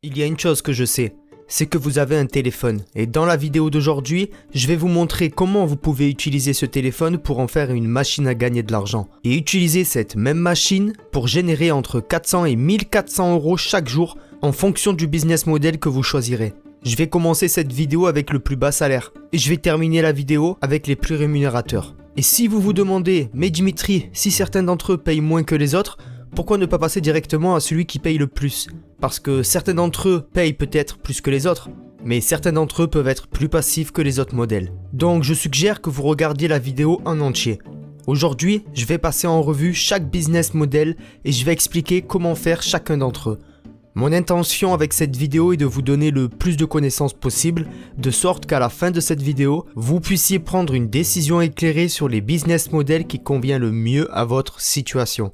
Il y a une chose que je sais, c'est que vous avez un téléphone. Et dans la vidéo d'aujourd'hui, je vais vous montrer comment vous pouvez utiliser ce téléphone pour en faire une machine à gagner de l'argent. Et utiliser cette même machine pour générer entre 400 et 1400 euros chaque jour en fonction du business model que vous choisirez. Je vais commencer cette vidéo avec le plus bas salaire. Et je vais terminer la vidéo avec les plus rémunérateurs. Et si vous vous demandez, mais Dimitri, si certains d'entre eux payent moins que les autres, pourquoi ne pas passer directement à celui qui paye le plus? Parce que certains d'entre eux payent peut-être plus que les autres, mais certains d'entre eux peuvent être plus passifs que les autres modèles. Donc je suggère que vous regardiez la vidéo en entier. Aujourd'hui, je vais passer en revue chaque business model et je vais expliquer comment faire chacun d'entre eux. Mon intention avec cette vidéo est de vous donner le plus de connaissances possible, de sorte qu'à la fin de cette vidéo, vous puissiez prendre une décision éclairée sur les business models qui conviennent le mieux à votre situation.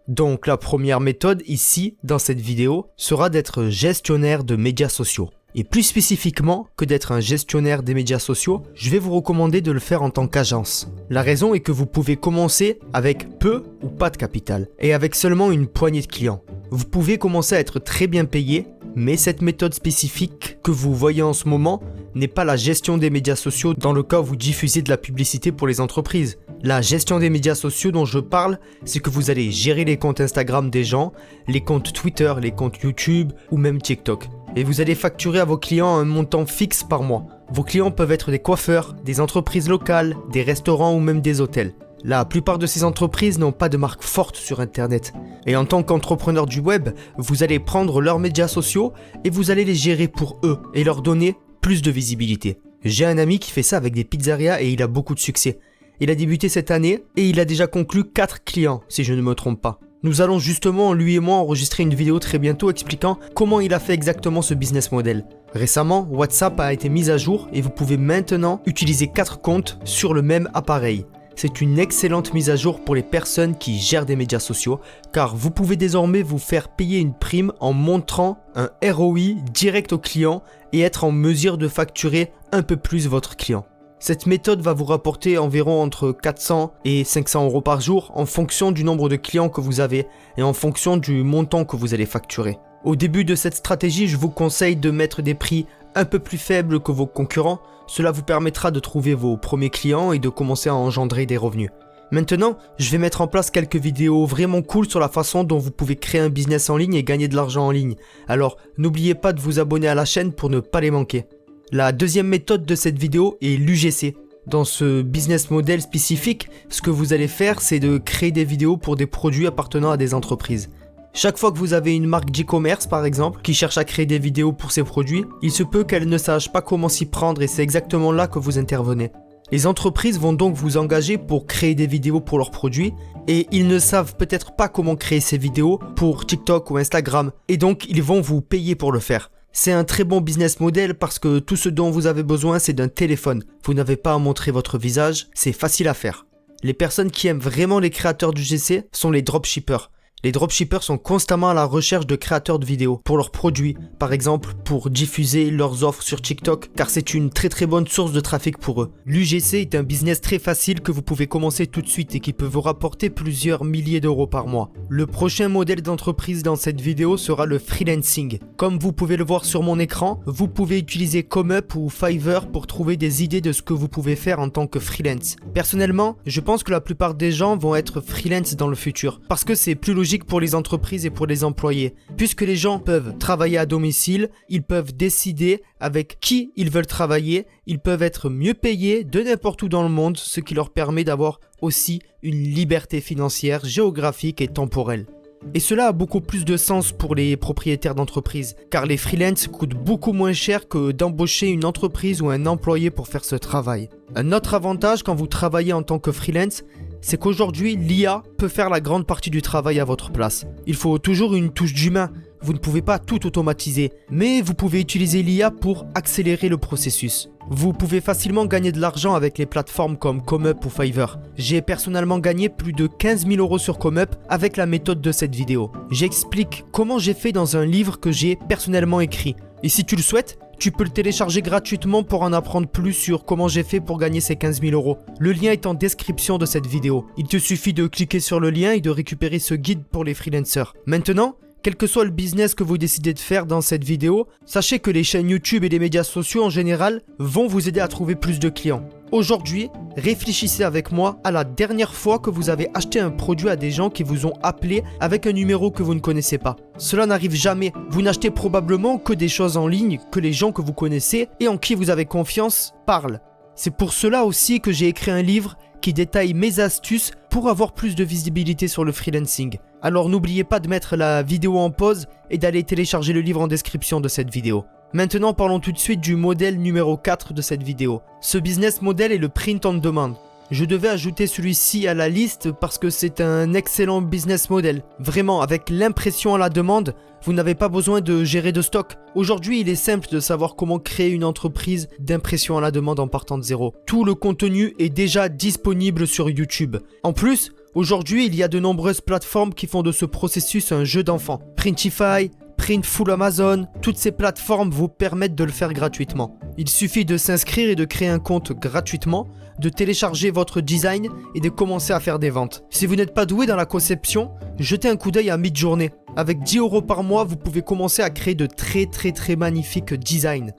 Donc la première méthode ici, dans cette vidéo, sera d'être gestionnaire de médias sociaux. Et plus spécifiquement que d'être un gestionnaire des médias sociaux, je vais vous recommander de le faire en tant qu'agence. La raison est que vous pouvez commencer avec peu ou pas de capital, et avec seulement une poignée de clients. Vous pouvez commencer à être très bien payé, mais cette méthode spécifique que vous voyez en ce moment n'est pas la gestion des médias sociaux dans le cas où vous diffusez de la publicité pour les entreprises. La gestion des médias sociaux dont je parle, c'est que vous allez gérer les comptes Instagram des gens, les comptes Twitter, les comptes YouTube ou même TikTok. Et vous allez facturer à vos clients un montant fixe par mois. Vos clients peuvent être des coiffeurs, des entreprises locales, des restaurants ou même des hôtels. La plupart de ces entreprises n'ont pas de marque forte sur Internet. Et en tant qu'entrepreneur du web, vous allez prendre leurs médias sociaux et vous allez les gérer pour eux et leur donner plus de visibilité. J'ai un ami qui fait ça avec des pizzerias et il a beaucoup de succès. Il a débuté cette année et il a déjà conclu 4 clients, si je ne me trompe pas. Nous allons justement, lui et moi, enregistrer une vidéo très bientôt expliquant comment il a fait exactement ce business model. Récemment, WhatsApp a été mis à jour et vous pouvez maintenant utiliser 4 comptes sur le même appareil. C'est une excellente mise à jour pour les personnes qui gèrent des médias sociaux, car vous pouvez désormais vous faire payer une prime en montrant un ROI direct au client et être en mesure de facturer un peu plus votre client. Cette méthode va vous rapporter environ entre 400 et 500 euros par jour en fonction du nombre de clients que vous avez et en fonction du montant que vous allez facturer. Au début de cette stratégie, je vous conseille de mettre des prix un peu plus faibles que vos concurrents. Cela vous permettra de trouver vos premiers clients et de commencer à engendrer des revenus. Maintenant, je vais mettre en place quelques vidéos vraiment cool sur la façon dont vous pouvez créer un business en ligne et gagner de l'argent en ligne. Alors, n'oubliez pas de vous abonner à la chaîne pour ne pas les manquer. La deuxième méthode de cette vidéo est l'UGC. Dans ce business model spécifique, ce que vous allez faire, c'est de créer des vidéos pour des produits appartenant à des entreprises. Chaque fois que vous avez une marque d'e-commerce par exemple, qui cherche à créer des vidéos pour ses produits, il se peut qu'elle ne sache pas comment s'y prendre et c'est exactement là que vous intervenez. Les entreprises vont donc vous engager pour créer des vidéos pour leurs produits et ils ne savent peut-être pas comment créer ces vidéos pour TikTok ou Instagram et donc ils vont vous payer pour le faire. C'est un très bon business model parce que tout ce dont vous avez besoin c'est d'un téléphone. Vous n'avez pas à montrer votre visage, c'est facile à faire. Les personnes qui aiment vraiment les créateurs d'UGC sont les dropshippers. Les dropshippers sont constamment à la recherche de créateurs de vidéos pour leurs produits, par exemple pour diffuser leurs offres sur TikTok, car c'est une très bonne source de trafic pour eux. L'UGC est un business très facile que vous pouvez commencer tout de suite et qui peut vous rapporter plusieurs milliers d'euros par mois. Le prochain modèle d'entreprise dans cette vidéo sera le freelancing. Comme vous pouvez le voir sur mon écran, vous pouvez utiliser ComeUp ou Fiverr pour trouver des idées de ce que vous pouvez faire en tant que freelance. Personnellement, je pense que la plupart des gens vont être freelance dans le futur, parce que c'est plus logique pour les entreprises et pour les employés. Puisque les gens peuvent travailler à domicile, ils peuvent décider avec qui ils veulent travailler, ils peuvent être mieux payés de n'importe où dans le monde, ce qui leur permet d'avoir aussi une liberté financière, géographique et temporelle. Et cela a beaucoup plus de sens pour les propriétaires d'entreprises, car les freelances coûtent beaucoup moins cher que d'embaucher une entreprise ou un employé pour faire ce travail. Un autre avantage quand vous travaillez en tant que freelance, c'est qu'aujourd'hui, l'IA peut faire la grande partie du travail à votre place. Il faut toujours une touche d'humain. Vous ne pouvez pas tout automatiser, mais vous pouvez utiliser l'IA pour accélérer le processus. Vous pouvez facilement gagner de l'argent avec les plateformes comme ComeUp ou Fiverr. J'ai personnellement gagné plus de 15 000 euros sur ComeUp avec la méthode de cette vidéo. J'explique comment j'ai fait dans un livre que j'ai personnellement écrit. Et si tu le souhaites, tu peux le télécharger gratuitement pour en apprendre plus sur comment j'ai fait pour gagner ces 15 000 euros. Le lien est en description de cette vidéo. Il te suffit de cliquer sur le lien et de récupérer ce guide pour les freelancers. Maintenant, Quel que soit le business que vous décidez de faire dans cette vidéo, sachez que les chaînes YouTube et les médias sociaux en général vont vous aider à trouver plus de clients. Aujourd'hui, réfléchissez avec moi à la dernière fois que vous avez acheté un produit à des gens qui vous ont appelé avec un numéro que vous ne connaissez pas. Cela n'arrive jamais. Vous n'achetez probablement que des choses en ligne que les gens que vous connaissez et en qui vous avez confiance parlent. C'est pour cela aussi que j'ai écrit un livre qui détaille mes astuces pour avoir plus de visibilité sur le freelancing. Alors n'oubliez pas de mettre la vidéo en pause et d'aller télécharger le livre en description de cette vidéo. Maintenant, parlons tout de suite du modèle numéro 4 de cette vidéo. Ce business model est le print on demand. Je devais ajouter celui-ci à la liste parce que c'est un excellent business model. Vraiment, avec l'impression à la demande, vous n'avez pas besoin de gérer de stock. Aujourd'hui, il est simple de savoir comment créer une entreprise d'impression à la demande en partant de zéro. Tout le contenu est déjà disponible sur YouTube. En plus, aujourd'hui, il y a de nombreuses plateformes qui font de ce processus un jeu d'enfant. Printify, Printful Amazon, toutes ces plateformes vous permettent de le faire gratuitement. Il suffit de s'inscrire et de créer un compte gratuitement, de télécharger votre design et de commencer à faire des ventes. Si vous n'êtes pas doué dans la conception, jetez un coup d'œil à Midjourney. Avec 10 € par mois, vous pouvez commencer à créer de très magnifiques designs.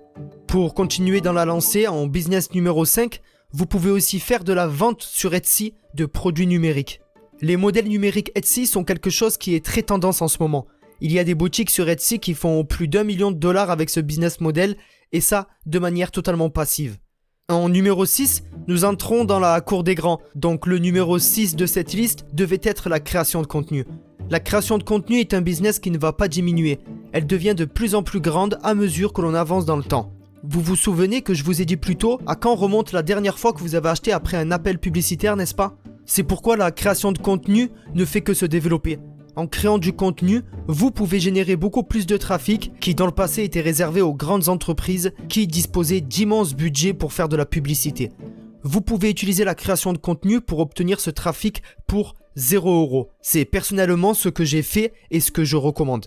Pour continuer dans la lancée, en business numéro 5, vous pouvez aussi faire de la vente sur Etsy de produits numériques. Les modèles numériques Etsy sont quelque chose qui est très tendance en ce moment. Il y a des boutiques sur Etsy qui font plus d'1 million de dollars avec ce business model, et ça de manière totalement passive. En numéro 6, nous entrons dans la cour des grands, donc le numéro 6 de cette liste devait être la création de contenu. La création de contenu est un business qui ne va pas diminuer, elle devient de plus en plus grande à mesure que l'on avance dans le temps. Vous vous souvenez que je vous ai dit plus tôt à quand remonte la dernière fois que vous avez acheté après un appel publicitaire, n'est-ce pas? C'est pourquoi la création de contenu ne fait que se développer. En créant du contenu, vous pouvez générer beaucoup plus de trafic qui dans le passé était réservé aux grandes entreprises qui disposaient d'immenses budgets pour faire de la publicité. Vous pouvez utiliser la création de contenu pour obtenir ce trafic pour 0 €. C'est personnellement ce que j'ai fait et ce que je recommande.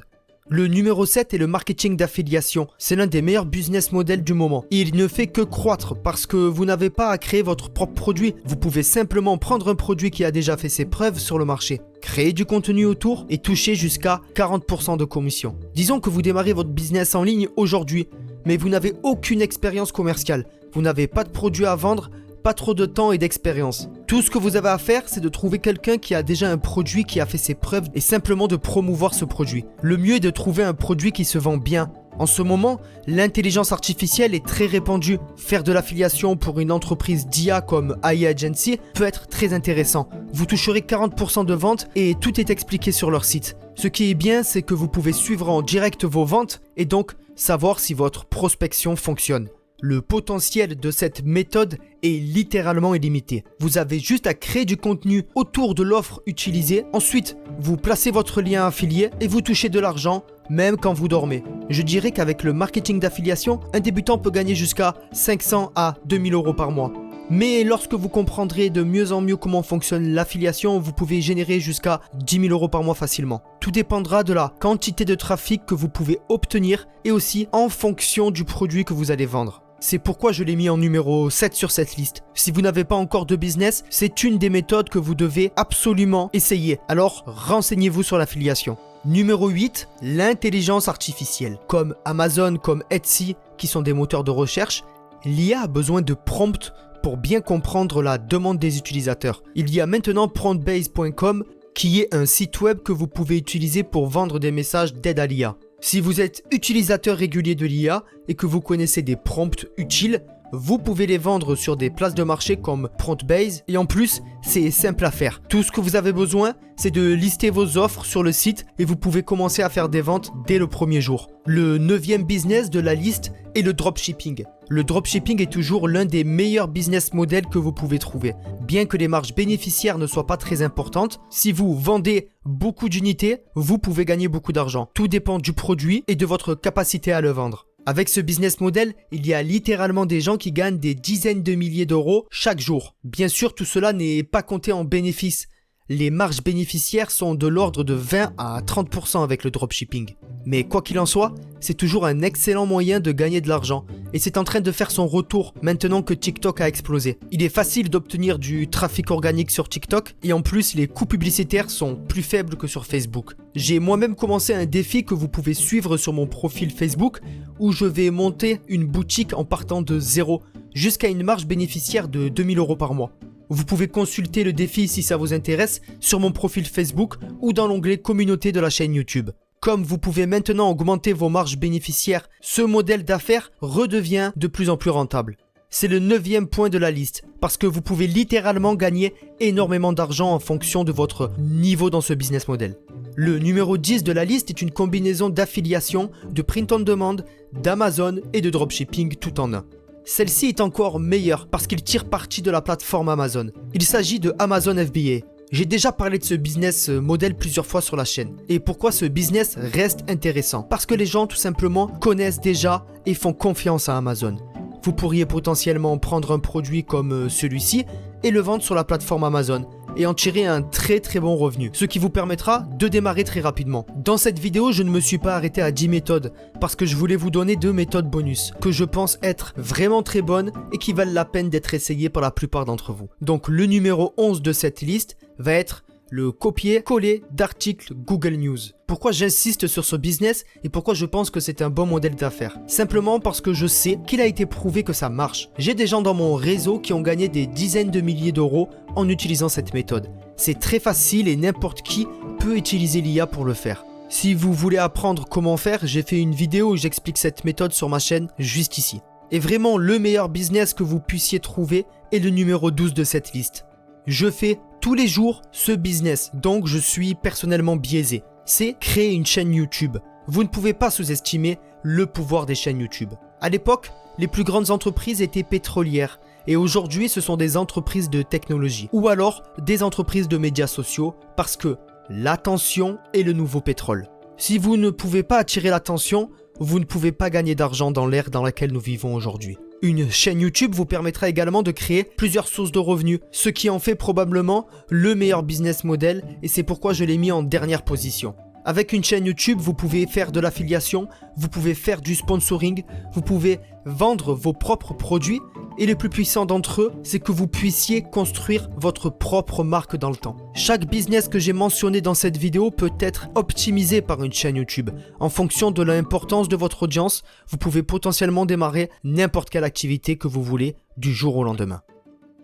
Le numéro 7 est le marketing d'affiliation. C'est l'un des meilleurs business models du moment. Il ne fait que croître parce que vous n'avez pas à créer votre propre produit. Vous pouvez simplement prendre un produit qui a déjà fait ses preuves sur le marché, créer du contenu autour et toucher jusqu'à 40% de commission. Disons que vous démarrez votre business en ligne aujourd'hui, mais vous n'avez aucune expérience commerciale. Vous n'avez pas de produit à vendre, pas trop de temps et d'expérience. Tout ce que vous avez à faire, c'est de trouver quelqu'un qui a déjà un produit qui a fait ses preuves et simplement de promouvoir ce produit. Le mieux est de trouver un produit qui se vend bien. En ce moment, l'intelligence artificielle est très répandue. Faire de l'affiliation pour une entreprise d'IA comme AI Agency peut être très intéressant. Vous toucherez 40% de ventes et tout est expliqué sur leur site. Ce qui est bien, c'est que vous pouvez suivre en direct vos ventes et donc savoir si votre prospection fonctionne. Le potentiel de cette méthode est littéralement illimité. Vous avez juste à créer du contenu autour de l'offre utilisée. Ensuite, vous placez votre lien affilié et vous touchez de l'argent même quand vous dormez. Je dirais qu'avec le marketing d'affiliation, un débutant peut gagner jusqu'à 500 à 2000 € par mois. Mais lorsque vous comprendrez de mieux en mieux comment fonctionne l'affiliation, vous pouvez générer jusqu'à 10 000 € par mois facilement. Tout dépendra de la quantité de trafic que vous pouvez obtenir et aussi en fonction du produit que vous allez vendre. C'est pourquoi je l'ai mis en numéro 7 sur cette liste. Si vous n'avez pas encore de business, c'est une des méthodes que vous devez absolument essayer. Alors, renseignez-vous sur l'affiliation. Numéro 8, l'intelligence artificielle. Comme Amazon, comme Etsy, qui sont des moteurs de recherche, l'IA a besoin de prompts pour bien comprendre la demande des utilisateurs. Il y a maintenant promptbase.com qui est un site web que vous pouvez utiliser pour vendre des messages d'aide à l'IA. Si vous êtes utilisateur régulier de l'IA et que vous connaissez des prompts utiles, vous pouvez les vendre sur des places de marché comme Promptbase et en plus, c'est simple à faire. Tout ce que vous avez besoin, c'est de lister vos offres sur le site et vous pouvez commencer à faire des ventes dès le premier jour. Le 9e business de la liste est le dropshipping. Le dropshipping est toujours l'un des meilleurs business models que vous pouvez trouver. Bien que les marges bénéficiaires ne soient pas très importantes, si vous vendez beaucoup d'unités, vous pouvez gagner beaucoup d'argent. Tout dépend du produit et de votre capacité à le vendre. Avec ce business model, il y a littéralement des gens qui gagnent des dizaines de milliers d'euros chaque jour. Bien sûr, tout cela n'est pas compté en bénéfices. les marges bénéficiaires sont de l'ordre de 20 à 30% avec le dropshipping. Mais quoi qu'il en soit, c'est toujours un excellent moyen de gagner de l'argent et c'est en train de faire son retour maintenant que TikTok a explosé. Il est facile d'obtenir du trafic organique sur TikTok et en plus les coûts publicitaires sont plus faibles que sur Facebook. J'ai moi-même commencé un défi que vous pouvez suivre sur mon profil Facebook où je vais monter une boutique en partant de zéro jusqu'à une marge bénéficiaire de 2000 € par mois. Vous pouvez consulter le défi si ça vous intéresse sur mon profil Facebook ou dans l'onglet communauté de la chaîne YouTube. Comme vous pouvez maintenant augmenter vos marges bénéficiaires, ce modèle d'affaires redevient de plus en plus rentable. C'est le 9e point de la liste, parce que vous pouvez littéralement gagner énormément d'argent en fonction de votre niveau dans ce business model. Le numéro 10 de la liste est une combinaison d'affiliation, de print on demand, d'Amazon et de dropshipping tout en un. Celle-ci est encore meilleure parce qu'il tire parti de la plateforme Amazon. Il s'agit de Amazon FBA. J'ai déjà parlé de ce business model plusieurs fois sur la chaîne. Et pourquoi ce business reste intéressant? Parce que les gens tout simplement connaissent déjà et font confiance à Amazon. Vous pourriez potentiellement prendre un produit comme celui-ci et le vendre sur la plateforme Amazon et en tirer un très bon revenu, ce qui vous permettra de démarrer très rapidement. Dans cette vidéo, je ne me suis pas arrêté à 10 méthodes parce que je voulais vous donner 2 méthodes bonus que je pense être vraiment très bonnes et qui valent la peine d'être essayées par la plupart d'entre vous. Donc le numéro 11 de cette liste va être le copier-coller d'articles Google News. Pourquoi j'insiste sur ce business et pourquoi je pense que c'est un bon modèle d'affaires? Simplement parce que je sais qu'il a été prouvé que ça marche. J'ai des gens dans mon réseau qui ont gagné des dizaines de milliers d'euros en utilisant cette méthode. C'est très facile et n'importe qui peut utiliser l'IA pour le faire. Si vous voulez apprendre comment faire, j'ai fait une vidéo où j'explique cette méthode sur ma chaîne juste ici. Et vraiment le meilleur business que vous puissiez trouver est le numéro 12 de cette liste. Je fais tous les jours ce business, donc je suis personnellement biaisé. C'est créer une chaîne YouTube. Vous ne pouvez pas sous-estimer le pouvoir des chaînes YouTube. À l'époque, les plus grandes entreprises étaient pétrolières et aujourd'hui ce sont des entreprises de technologie ou alors des entreprises de médias sociaux parce que l'attention est le nouveau pétrole. Si vous ne pouvez pas attirer l'attention, vous ne pouvez pas gagner d'argent dans l'ère dans laquelle nous vivons aujourd'hui. Une chaîne YouTube vous permettra également de créer plusieurs sources de revenus, ce qui en fait probablement le meilleur business model et c'est pourquoi je l'ai mis en dernière position. Avec une chaîne YouTube, vous pouvez faire de l'affiliation, vous pouvez faire du sponsoring, vous pouvez vendre vos propres produits et le plus puissant d'entre eux, c'est que vous puissiez construire votre propre marque dans le temps. Chaque business que j'ai mentionné dans cette vidéo peut être optimisé par une chaîne YouTube. En fonction de l'importance de votre audience, vous pouvez potentiellement démarrer n'importe quelle activité que vous voulez du jour au lendemain.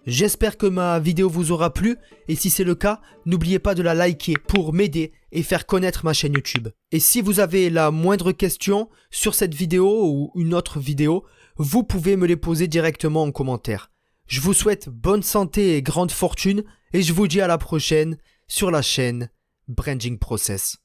J'espère que ma vidéo vous aura plu et si c'est le cas, n'oubliez pas de la liker pour m'aider et faire connaître ma chaîne YouTube. Et si vous avez la moindre question sur cette vidéo ou une autre vidéo, vous pouvez me les poser directement en commentaire. Je vous souhaite bonne santé et grande fortune et je vous dis à la prochaine sur la chaîne Branding Process.